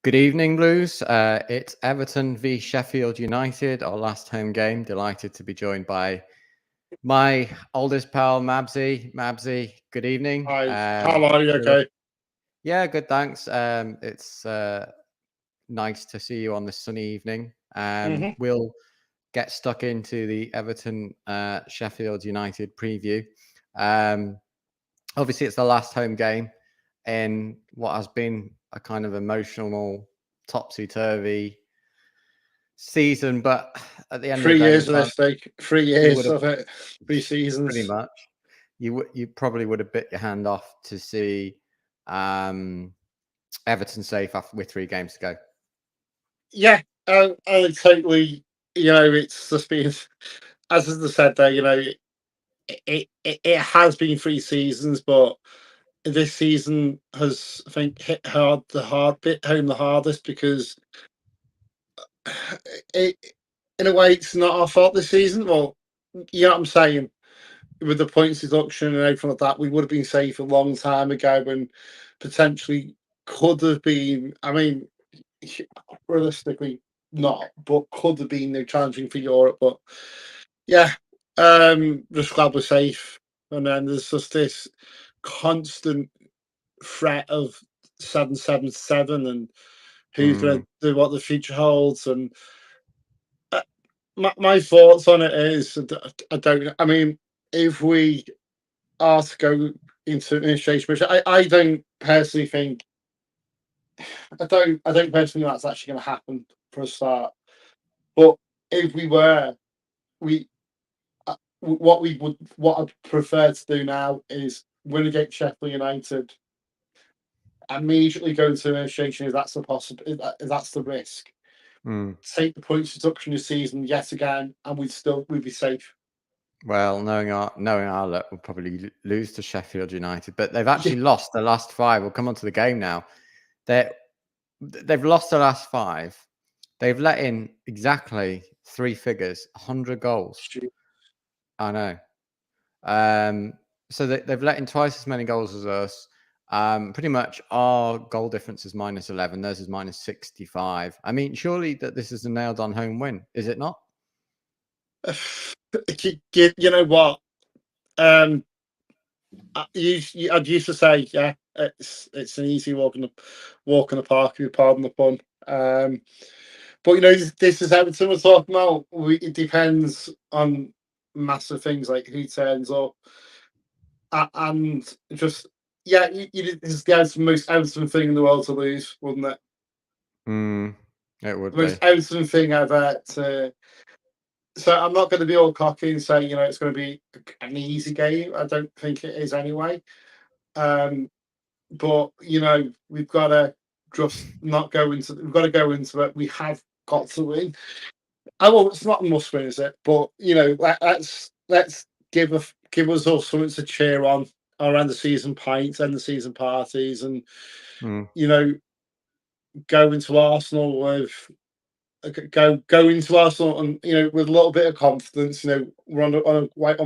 Good evening, Blues. It's Everton v Sheffield United, our last home game. Delighted to be joined by my oldest pal, Mabbsy. Mabbsy, good evening. Hi, how are you? Okay. Yeah, good, thanks. It's nice to see you on this sunny evening. hmm We'll get stuck into the Everton Sheffield United preview. Um, Obviously, it's the last home game in what has been a kind of emotional, topsy-turvy season, but at the end of the 3 day, years of this thing, 3 you would years have of it, three pretty seasons. much you probably would have bit your hand off to see um, Everton safe after with 3 games to go. Yeah, I totally. It's just been, as I said there. It has been 3 seasons, but this season has, I think, hit home the hardest because it, in a way, it's not our fault this season. Well, you know what I'm saying. With the points deduction and everything like that, we would have been safe a long time ago and potentially could have been. I mean, realistically, not, but could have been challenging for Europe. But yeah, just glad we're safe. And then there's just this constant threat of 777 and who's going Mm. to do what the future holds. And my thoughts on it is, I don't. I mean, if we are to go into administration, which I don't personally think, I don't personally think that's actually going to happen for a start. But if we were, we what I'd prefer to do now is win against Sheffield United, immediately go into administration if that's the possible, if that's the risk. Mm. Take the points deduction this season yet again, and we'd be safe. Well, knowing our luck, we'll probably lose to Sheffield United, but they've actually lost the last 5. We'll come on to the game now. They've lost the last 5. They've let in exactly 3 figures, 100 goals. I know. So they've let in twice as many goals as us. Pretty much our goal difference is -11. Theirs is -65. I mean, surely that this is a nailed-on home win, is it not? You know what? Um, I'd used to say, yeah, it's an easy walk in the park. If you pardon the pun. But this is Everton we're talking about. It depends on massive things like who turns up, and just yeah, it's the most Everton thing in the world to lose, wouldn't it? It would The be. most Everton thing ever to. So I'm not going to be all cocky and say it's going to be an easy game. I don't think it is anyway. Um, but we've got to just not go into. We've got to go into it. We have got to win. Well, it's not a must win, is it? But let's give us all something to cheer on around the season pints and the season parties, and Mm. go into Arsenal with go into Arsenal and with a little bit of confidence. We're on a quite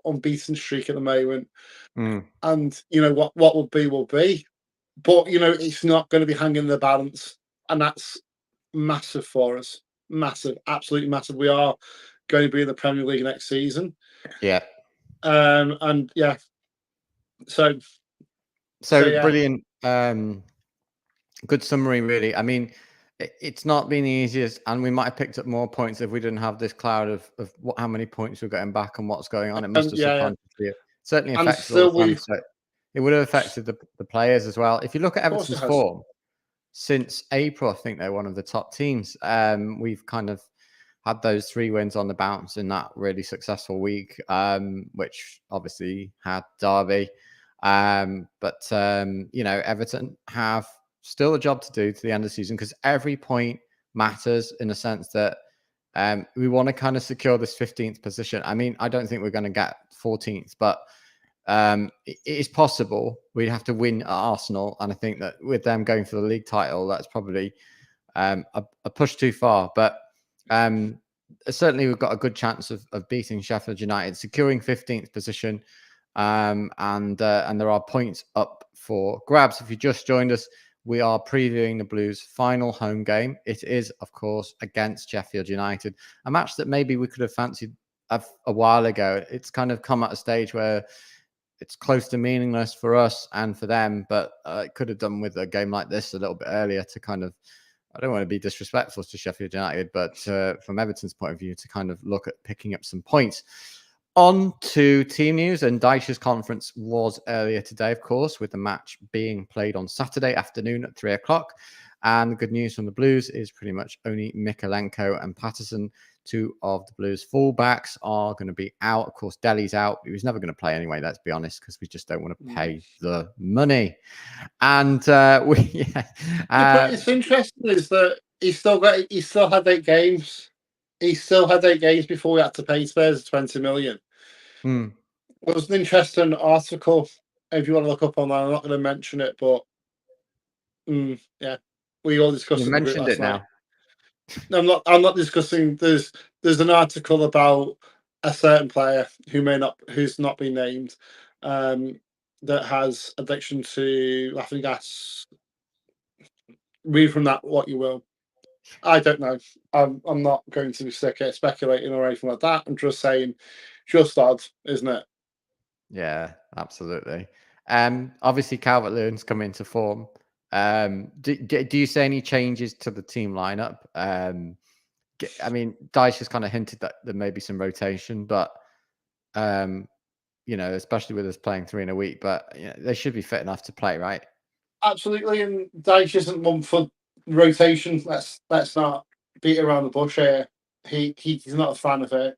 unbeaten streak at the moment, Mm. and what will be will be. But it's not going to be hanging in the balance, and that's massive for us. Massive, absolutely massive. We are going to be in the Premier League next season. Yeah. And yeah, so yeah. Brilliant. Good summary, really. I mean, it's not been the easiest, and we might have picked up more points if we didn't have this cloud of how many points we're getting back and what's going on. It must have Yeah. subconsciously certainly And affected all still, the fans. So it would have affected the players as well. If you look at of course, it Everton's has. form since April, I think they're one of the top teams. We've kind of had those 3 wins on the bounce in that really successful week, which obviously had Derby. But Everton have still a job to do to the end of the season because every point matters in the sense that we want to kind of secure this 15th position. I mean, I don't think we're going to get 14th, but it is possible. We'd have to win at Arsenal, and I think that with them going for the league title, that's probably a push too far. But certainly we've got a good chance of beating Sheffield United, securing 15th position. And there are points up for grabs. If you just joined us, we are previewing the Blues' final home game. It is, of course, against Sheffield United, a match that maybe we could have fancied a while ago. It's kind of come at a stage where it's close to meaningless for us and for them, but it could have done with a game like this a little bit earlier to kind of, I don't want to be disrespectful to Sheffield United, but from Everton's point of view, to kind of look at picking up some points. On to team news, and Dyche's conference was earlier today, of course, with the match being played on Saturday afternoon at 3:00. And the good news from the Blues is pretty much only Mikalenko and Patterson, two of the Blues fullbacks, are going to be out. Of course, Dele's out. He was never going to play anyway, let's be honest, because we just don't want to pay the money. And it's interesting is that he still had 8 games. He still had 8 games before we had to pay Spurs 20 million. There was an interesting article. If you want to look up on that, I'm not going to mention it, but yeah, we all discussed it in the group last night. No, I'm not discussing. There's an article about a certain player who's not been named, that has addiction to laughing gas. Read from that what you will. I don't know. I'm not going to be sick at speculating or anything like that. I'm just saying, just odd, isn't it? Yeah, absolutely. Obviously, Calvert-Lewin's come into form. Do you see any changes to the team lineup? I mean, Dyche has kind of hinted that there may be some rotation, but especially with us playing 3 in a week, but they should be fit enough to play, right? Absolutely, and Dyche isn't one for rotation. Let's not beat around the bush here. He's not a fan of it.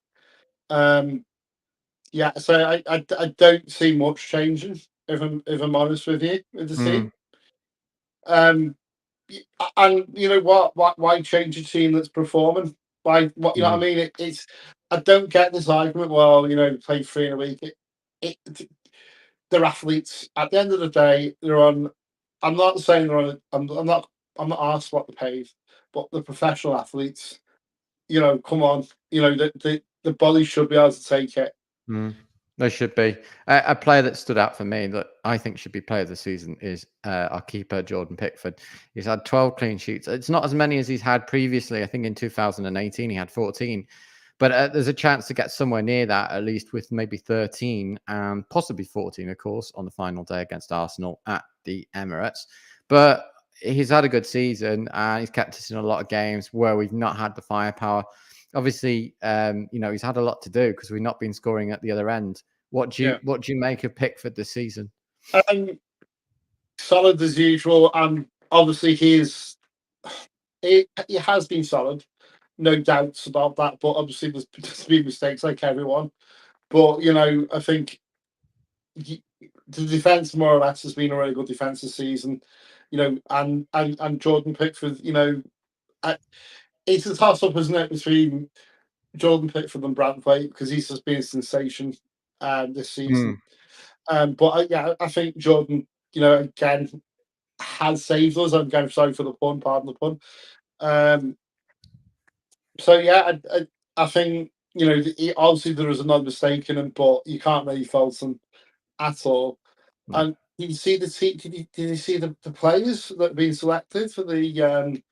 Yeah, so I don't see much changing. If I'm honest with you, with the team. And you know what? Why change a team that's performing? What you know what I mean? It's I don't get this argument. Well, play 3 in a week. They're athletes. At the end of the day, they're on. I'm not saying they're on. I'm not asked what they're paid, but the professional athletes. Come on. The body should be able to take it. There should be. A player that stood out for me that I think should be player of the season is our keeper, Jordan Pickford. He's had 12 clean sheets. It's not as many as he's had previously. I think in 2018 he had 14. But there's a chance to get somewhere near that, at least with maybe 13 and possibly 14, of course, on the final day against Arsenal at the Emirates. But he's had a good season and he's kept us in a lot of games where we've not had the firepower. Obviously, he's had a lot to do because we've not been scoring at the other end. What do you make of Pickford this season? Solid as usual, and obviously he has been solid. No doubts about that, but obviously there's been mistakes like everyone. But I think the defense more or less has been a really good defense this season. And Jordan Pickford. It's a toss up, isn't it, between Jordan Pickford and Bradway because he's just been a sensation this season. But I think Jordan, again, has saved us. I'm kind of sorry for the pun, pardon the pun. So yeah, I think obviously there was another mistake in him, but you can't really fault him at all. No. And did you see the team? Did you see the players that have been selected for the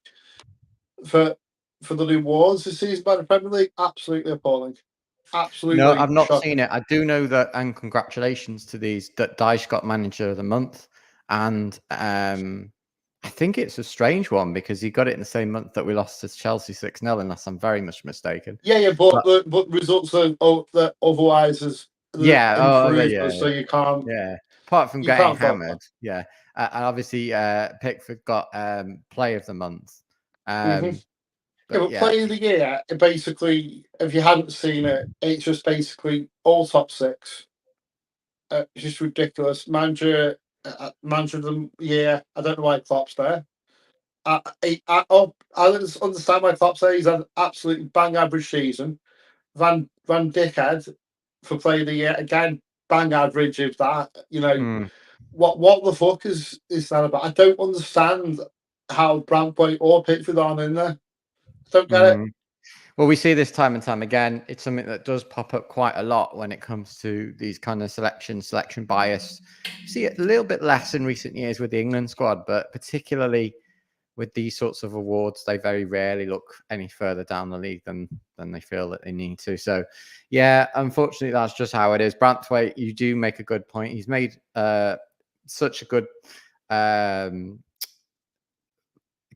for the new awards this season by the Premier League? Absolutely appalling. Absolutely. No, I've not shocking. seen it. I do know that, and congratulations to these, that Dyche got Manager of the Month, and I think it's a strange one because he got it in the same month that we lost to Chelsea 6-0, unless I'm very much mistaken. Yeah, but results are that otherwise is so you can't. Yeah, apart from getting hammered, and obviously Pickford got Play of the Month. But Play of the Year, basically, if you hadn't seen it, it's just basically all top 6. It's just ridiculous. Manager of the Year. I don't know why Klopp's there. I understand why Klopp's there. He's had an absolutely bang average season. Van Dickhead for Player of the Year again, bang average of that. What the fuck is that about? I don't understand how Brantwaite or Pickford aren't in there. Don't get it. Well, we see this time and time again. It's something that does pop up quite a lot when it comes to these kind of selection bias. You see it a little bit less in recent years with the England squad, but particularly with these sorts of awards, they very rarely look any further down the league than they feel that they need to. So, yeah, unfortunately, that's just how it is. Branthwaite, you do make a good point. He's made such a good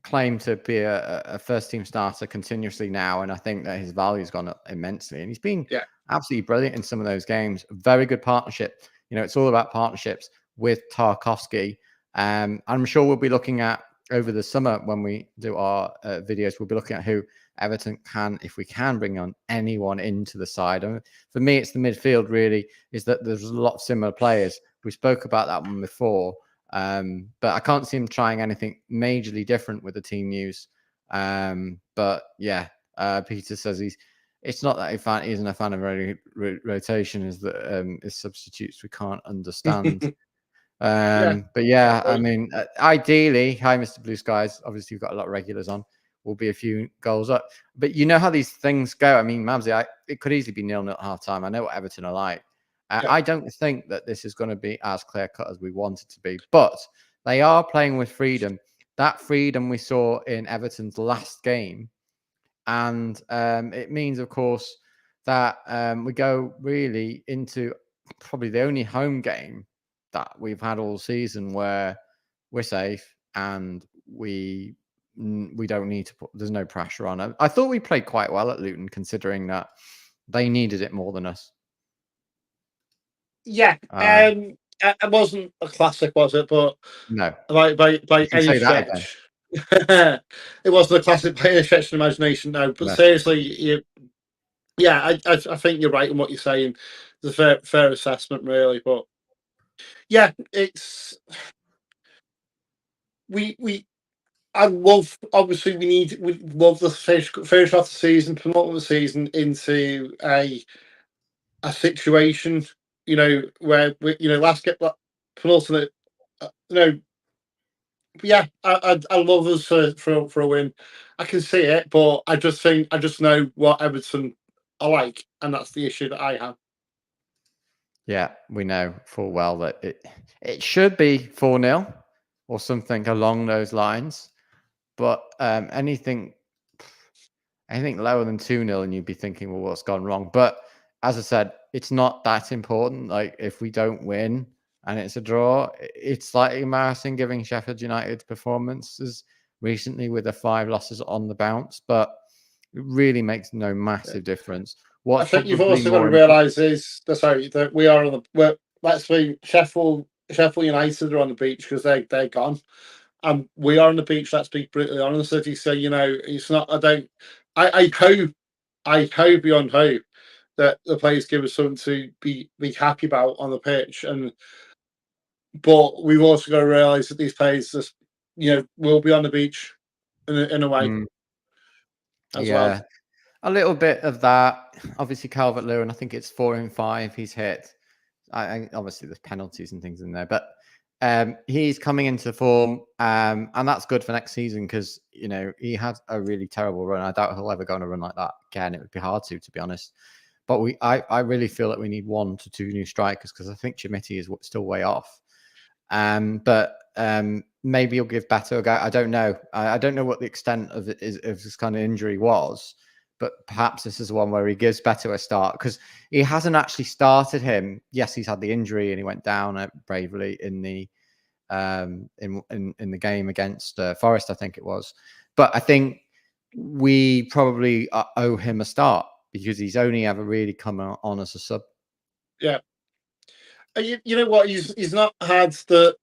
claim to be a first team starter continuously now, and I think that his value's gone up immensely, and he's been absolutely brilliant in some of those games. Very good partnership. It's all about partnerships with Tarkowski. I'm sure we'll be looking at over the summer when we do our videos, we'll be looking at who Everton can, if we can bring on anyone into the side. And for me, it's the midfield really, is that there's a lot of similar players. We spoke about that one before. But I can't see him trying anything majorly different with the team news. But yeah, Peter says it's not that he isn't a fan of rotation, is that his substitutes we can't understand. But yeah, I mean, ideally, hi, Mr. Blue Skies. Obviously, you've got a lot of regulars on. Will be a few goals up. But you know how these things go. I mean, Mabbsy, it could easily be 0-0 at half time. I know what Everton are like. I don't think that this is going to be as clear cut as we want it to be, but they are playing with freedom. That freedom we saw in Everton's last game. And it means, of course, that we go really into probably the only home game that we've had all season where we're safe and we don't need to there's no pressure on it. I thought we played quite well at Luton, considering that they needed it more than us. Yeah, it wasn't a classic, was it? But no, by any stretch, it wasn't a classic by any stretch of imagination. No, but seriously, I think you're right in what you're saying. It's a fair assessment, really. But yeah, it's I love. Obviously, we love the finish off the season, promote the season into a situation, where last get penultimate, yeah, I love us for a win. I can see it, but I just know what Everton are like, and that's the issue that I have. Yeah, we know full well that it should be 4-0 or something along those lines, but anything lower than 2-0 and you'd be thinking, well, what's gone wrong? But as I said, it's not that important. Like, if we don't win and it's a draw, it's slightly embarrassing giving Sheffield United's performances recently with the 5 losses on the bounce, but it really makes no massive difference. I think you've also got to realise that we are on the let's be Sheffield United are on the beach because they're gone, and we are on the beach. Let's be brutally honest. If you say, it's not. I hope beyond hope that the players give us something to be happy about on the pitch, but we've also got to realise that these players just will be on the beach in a way as well. A little bit of that. Obviously, Calvert-Lewin, I think it's 4 in 5 he's hit. I obviously there's penalties and things in there, but he's coming into form, and that's good for next season because he had a really terrible run. I doubt he'll ever go on a run like that again. It would be hard to be honest. But I really feel that we need 1 to 2 new strikers because I think Chimiti is still way off. But maybe he'll give Beto a go. I don't know. I don't know what the extent of this kind of injury was. But perhaps this is one where he gives Beto a start because he hasn't actually started him. Yes, he's had the injury and he went down bravely in the in the game against Forest, I think it was. But I think we probably owe him a start because he's only ever really come on as a sub. Yeah, you know what? He's not had the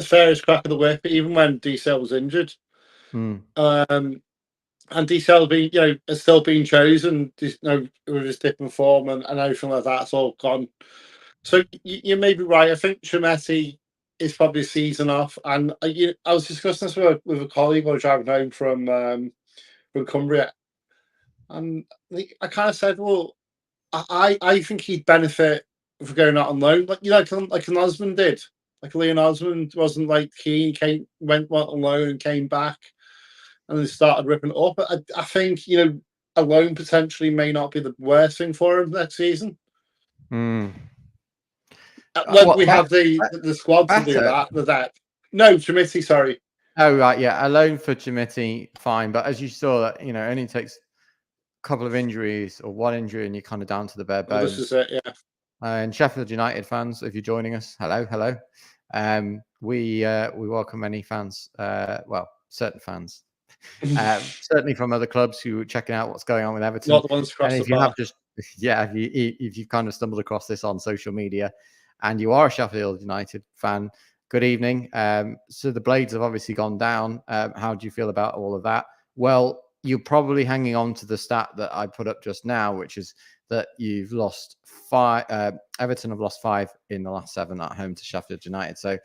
fairest crack of the whip, even when DCL was injured. And DCL has still been chosen, with his dip in form and everything like that. It's all gone. So you may be right. I think Chimeti is probably a season off. And I was discussing this with a colleague while driving home from Cumbria, and I kind of said, well, I think he'd benefit for going out on loan, like an Osman did. Like Leon Osman wasn't like keen, went on loan and came back and then started ripping it up. I think, a loan potentially may not be the worst thing for him next season. Mm. Whether we have the squad to do better? that, the depth. No, Trimity, sorry. Oh, right, yeah, a loan for Jimity, fine. But as you saw, it only takes a couple of injuries or one injury and you're kind of down to the bare Well, this bones. is it, yeah. And Sheffield United fans, if you're joining us, hello. We welcome any fans, certain fans, certainly from other clubs who are checking out what's going on with Everton. Not the ones across And the if you bar. have just, if you've kind of stumbled across this on social media, and you are a Sheffield United fan, good evening. So the Blades have obviously gone down. How do you feel about all of that? Well, you're probably hanging on to the stat that I put up just now, which is that you've lost 5. Everton have lost 5 in the last 7 at home to Sheffield United. So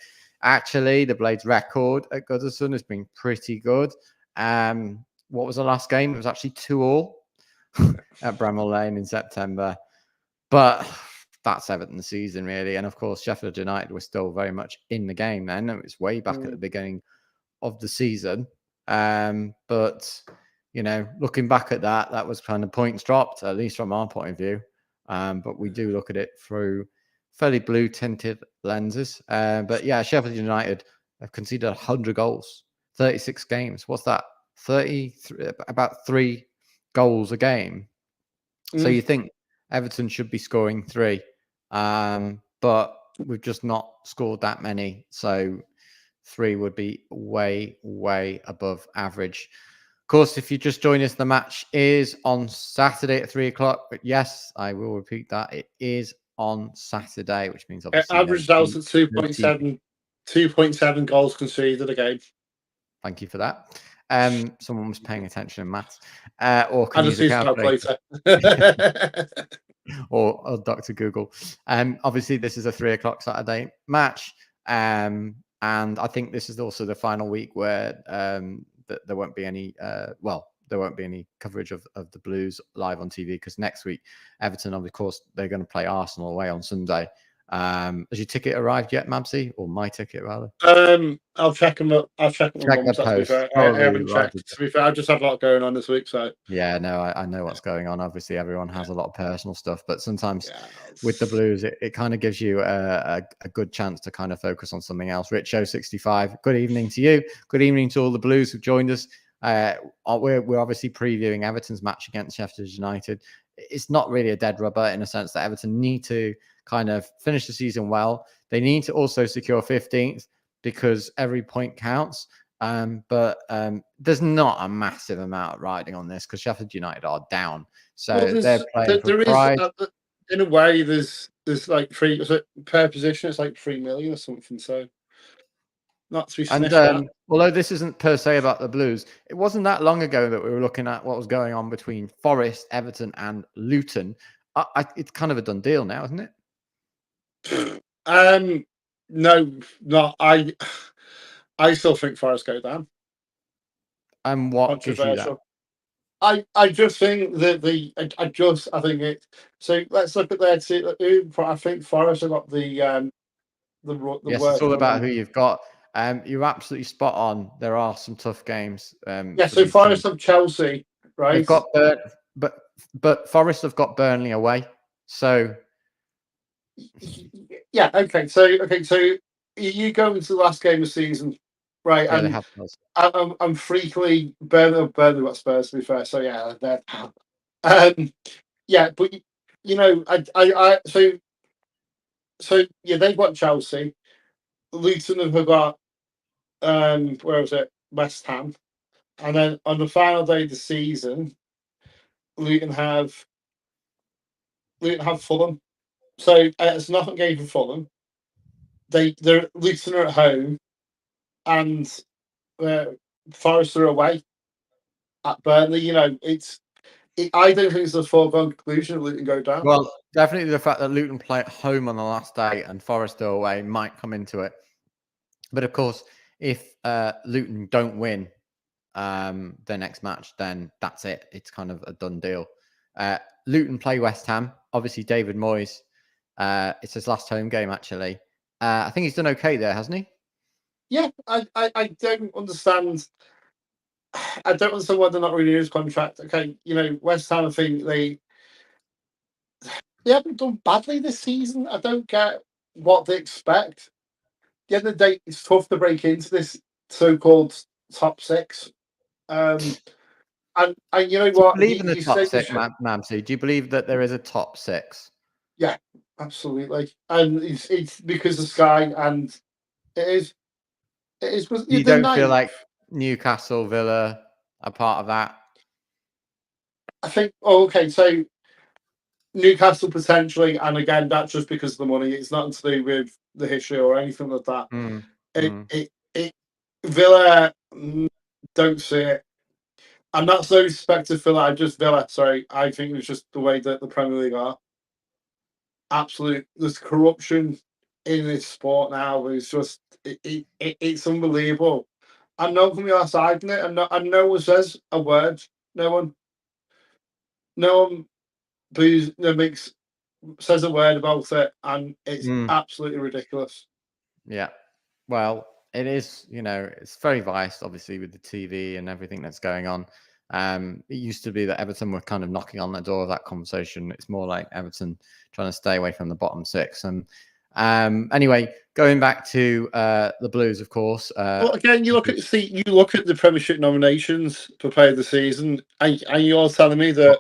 actually, the Blades' record at Goodison has been pretty good. What was the last game? It was actually 2-2 at Bramall Lane in September. But that's Everton's season, really. And of course, Sheffield United were still very much in the game then. It was way back at the beginning of the season. But, looking back at that was kind of points dropped, at least from our point of view. But we do look at it through fairly blue tinted lenses. But yeah, Sheffield United have conceded 100 goals, 36 games. What's that? 33, about 3 goals a game. So you think Everton should be scoring 3, but we've just not scored that many. So 3 would be way, way above average. Of course, if you just join us, the match is on Saturday at 3:00. But yes, I will repeat that. It is on Saturday, which means obviously average out at 2.7 goals conceded a game. Thank you for that. Someone was paying attention in maths, or can I use just a use calculator. calculator. or Dr. Google. Obviously, this is a 3:00 Saturday match. And I think this is also the final week where there won't be any, there won't be any coverage of the Blues live on TV, because next week, Everton, of course, they're going to play Arsenal away on Sunday. Has your ticket arrived yet, Mabbsy? Or my ticket, rather? I'll check them up. I'll check my mum's. To be fair, I haven't checked. To be fair, I've just had a lot going on this week. So yeah, no, I know what's going on. Obviously, everyone has a lot of personal stuff, but sometimes with the Blues, it kind of gives you a good chance to kind of focus on something else. Richo 65, good evening to you. Good evening to all the Blues who've joined us. We're obviously previewing Everton's match against Sheffield United. It's not really a dead rubber in a sense that Everton need to kind of finish the season well. They need to also secure 15th because every point counts. But there's not a massive amount riding on this because Sheffield United are down. So they're playing for pride. In a way, there's like 3 per position. It's like 3 million or something. So not to be sniffed at. Although this isn't per se about the Blues, it wasn't that long ago that we were looking at what was going on between Forest, Everton, and Luton. It's kind of a done deal now, isn't it? No, not I. I still think Forest go down. And what gives you that? I just think that I think it. So let's look at their team. I think Forest have got the yes, worst. it's all about who you've got. You're absolutely spot on. There are some tough games. Yeah, so Forest have Chelsea, right? They've got but Forest have got Burnley away. So yeah, okay. So you go into the last game of the season, right? yeah, and they have those. I'm freakily Burnley got Spurs, to be fair. So yeah, they're yeah, but I so yeah, they've got Chelsea. Luton have got where was it? West Ham. And then on the final day of the season, Luton have Fulham. So it's nothing game for Fulham. They're Luton are at home, and Forest are away at Burnley. I don't think it's a foregone conclusion Luton go down. Well, definitely the fact that Luton play at home on the last day and Forest are away might come into it. But of course, if Luton don't win their next match, then that's it. It's kind of a done deal. Luton play West Ham. Obviously, David Moyes. It's his last home game, actually. I think he's done okay there, hasn't he? Yeah, I don't understand I don't understand why they're not renewing his contract. Okay, West Ham, I think they haven't done badly this season. I don't get what they expect. At the end of the day, it's tough to break into this so-called top six. And you know Do you what? believe in the You top say six, Mabbsy? Do you believe that there is a top six? yeah, absolutely. And it's because of Sky, and it is was You the don't feel ninth. like Newcastle, Villa are part of that? I think. Oh, okay, so Newcastle potentially, and again, that's just because of the money. It's nothing to do with the history or anything like that. Mm, It, mm. it, it Villa, don't see it. I'm not so respect to Villa. I just Villa. Sorry, I think it's just the way that the Premier League are. Absolute, there's corruption in this sport now. It's just it's unbelievable. I know from the outside in it, and no one says a word. No one makes says a word about it, and it's Mm. absolutely ridiculous. Yeah. Well, it is, it's very biased, obviously, with the TV and everything that's going on. It used to be that Everton were kind of knocking on the door of that conversation. It's more like Everton trying to stay away from the bottom six. And anyway, going back to the Blues, of course. Well, again, you look at the Premiership nominations for Player of the Season, and you're telling me that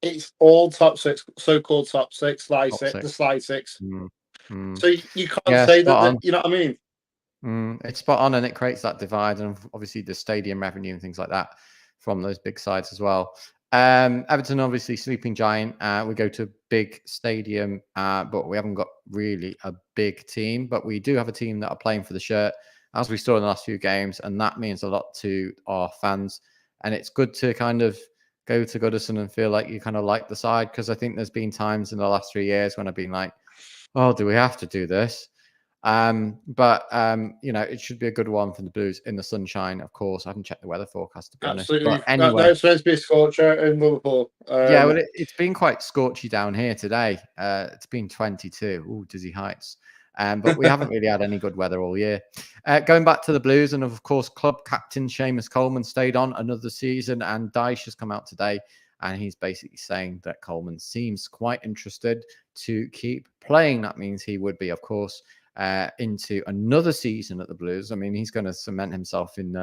it's all top six, so-called top six, Top the six. slide six. Mm, mm. So you can't Yeah, say that, spot on. you know what I mean? It's spot on, and it creates that divide, and obviously the stadium revenue and things like that from those big sides as well. Everton, obviously, sleeping giant. We go to a big stadium, but we haven't got really a big team. But we do have a team that are playing for the shirt, as we saw in the last few games, and that means a lot to our fans. And it's good to kind of go to Goodison and feel like you kind of like the side, because I think there's been times in the last 3 years when I've been like, oh, do we have to do this? But it should be a good one for the Blues in the sunshine, of course. I haven't checked the weather forecast, to be honest. Absolutely. But No, anyway, it's supposed to be a scorcher in Liverpool. yeah, well, it's been quite scorchy down here today. It's been 22. Ooh, dizzy heights. But we haven't really had any good weather all year. Going back to the Blues, and of course, club captain Seamus Coleman stayed on another season, and Dyche has come out today, and he's basically saying that Coleman seems quite interested to keep playing. That means he would be, of course, into another season at the Blues. I mean, he's going to cement himself in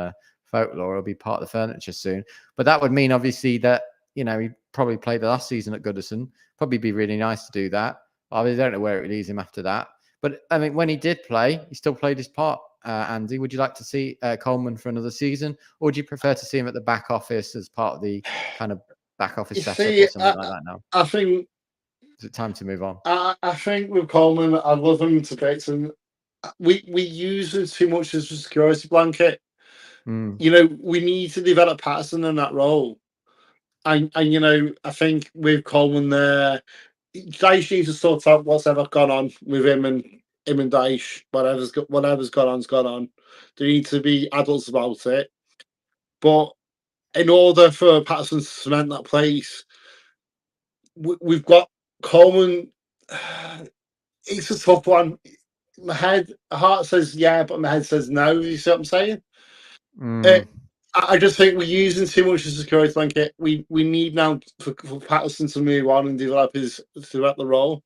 folklore. He'll be part of the furniture soon. But that would mean, obviously, that he probably played the last season at Goodison. Probably be really nice to do that. I don't know where it leaves him after that. But I mean, when he did play, he still played his part. Andy, would you like to see Coleman for another season, or would you prefer to see him at the back office as part of the kind of back office You setup see, or something like that now? I think Is it time to move on? I think with Coleman, I love him to bits, and we use him too much as a security blanket. Mm, We need to develop Patterson in that role. And I think with Coleman there, Dyche needs to sort out what's ever gone on with him and Dyche. Whatever's gone on's gone on. They need to be adults about it. But in order for Patterson to cement that place, we've got Coleman. It's a tough one. My heart says yeah, but my head says no. You see what I'm saying? Uh, mm. I just think we're using too much as a security blanket. We need now for Patterson to move on and develop the role.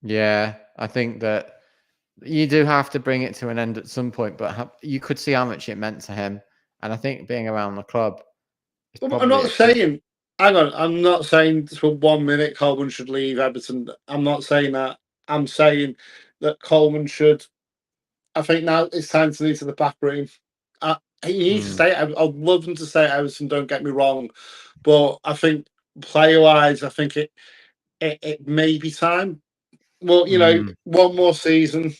Yeah, I think that you do have to bring it to an end at some point, but you could see how much it meant to him. And I think being around the club is Well, I'm probably not a good. saying. Hang on, I'm not saying for 1 minute Coleman should leave Everton. I'm not saying that. I'm saying that Coleman should. I think now it's time to leave to the back room. He needs to Mm, stay. I'd love him to stay at Everton. Don't get me wrong, but I think player wise, I think it may be time. Well, mm. one more season.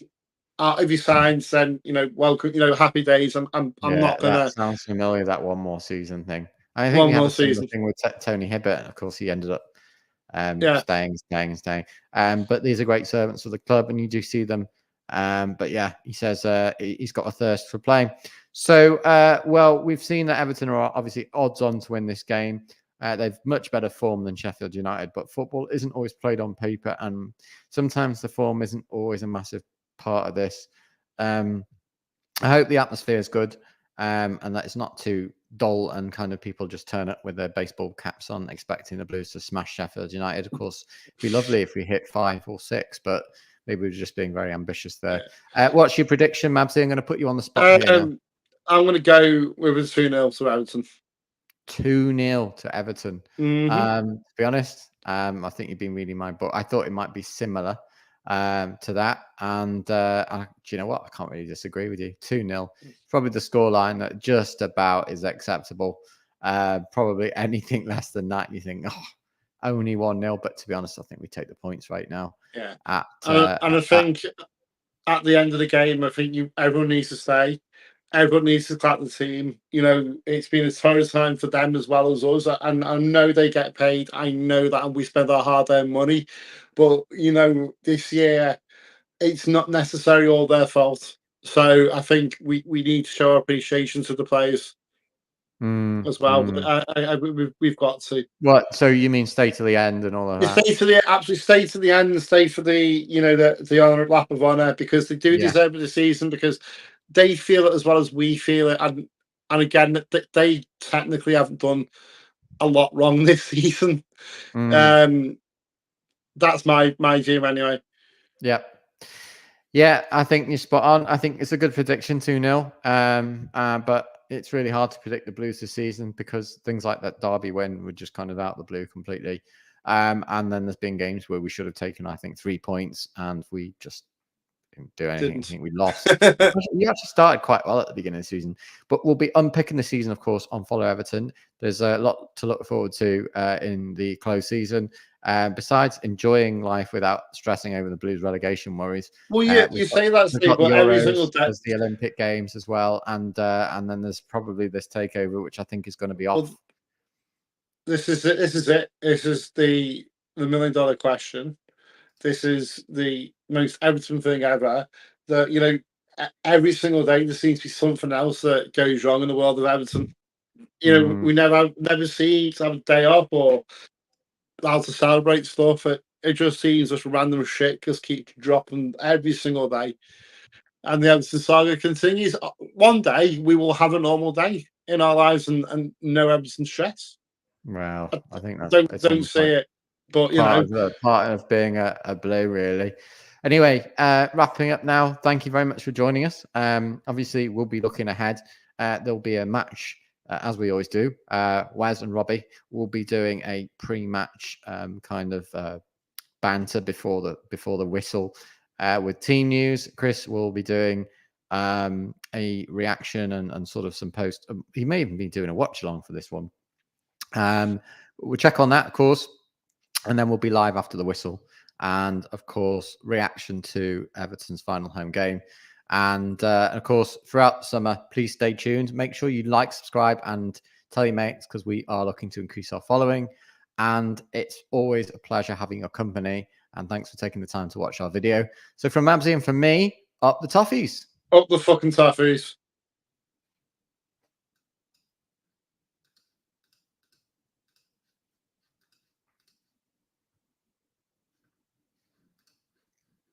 If he signs, then welcome. Happy days. I'm Yeah, not that gonna sounds familiar, that one more season thing. I think we one had more a similar season. thing with Tony Hibbert. Of course, he ended up Yeah, staying. But these are great servants for the club, and you do see them. But yeah, he says he's got a thirst for playing. So, well, we've seen that Everton are obviously odds on to win this game. They've much better form than Sheffield United, but football isn't always played on paper, and sometimes the form isn't always a massive part of this. Um, I hope the atmosphere is good, and that it's not too dull and kind of people just turn up with their baseball caps on, expecting the Blues to smash Sheffield United. Of course, it'd be lovely if we hit 5 or 6, but maybe we're just being very ambitious there. What's your prediction, Mabsy? I'm going to put you on the spot here now. I'm going to go with a 2-0 to Everton. 2-0 to Everton. Mm-hmm. To be honest, I think you've been reading my book. I thought it might be similar to that. And do you know what? I can't really disagree with you. 2-0. Probably the scoreline that just about is acceptable. Probably anything less than that, you think, oh, only 1-0. But to be honest, I think we take the points right now. Yeah. And I think at the end of the game, I think everyone needs to stay. Everyone needs to clap the team. You know, it's been a torrid time for them as well as us. And I know they get paid. I know that, and we spend our hard-earned money. But, you know, this year, it's not necessarily all their fault. So I think we need to show our appreciation to the players as well. We've got to. What? So you mean stay to the end and all of that? Absolutely stay to the end and stay for the honor lap of honor, because they do deserve the season, because they feel it as well as we feel it, and again they technically haven't done a lot wrong this season. That's my view anyway. Yeah, I think you're spot on. I think it's a good prediction, 2-0. But it's really hard to predict the Blues this season, because things like that Derby win were just kind of out of the blue completely. And then there's been games where we should have taken, I think, 3 points, and we just didn't do anything. I think we lost. We actually started quite well at the beginning of the season, but we'll be unpicking the season, of course, on Follow Everton. There's a lot to look forward to in the close season. Besides enjoying life without stressing over the Blues relegation worries. Well, yeah, you say that, Steve, but every single day there's the Olympic Games as well, and then there's probably this takeover, which I think is going to be off. Well, this is it. This is the $1 million question. This is the most Everton thing ever. That, you know, every single day there seems to be something else that goes wrong in the world of Everton. You know, we never see to have a day off or how to celebrate stuff. It just seems just random shit just keeps dropping every single day. And the Everton saga continues. One day we will have a normal day in our lives and no Everton stress. Well, I think that's don't say it, but you know, part of being a Blue, really. Anyway, wrapping up now. Thank you very much for joining us. Obviously, we'll be looking ahead. There'll be a match, as we always do. Wes and Robbie will be doing a pre-match kind of banter before the whistle with team news. Chris will be doing a reaction and sort of some post. He may even be doing a watch along for this one. We'll check on that, of course, and then we'll be live after the whistle, and of course reaction to Everton's final home game. And of course, throughout the summer, please stay tuned. Make sure you like, subscribe, and tell your mates, because we are looking to increase our following. And it's always a pleasure having your company. And thanks for taking the time to watch our video. So from Mabbsy and from me, up the Toffees. Up the fucking Toffees.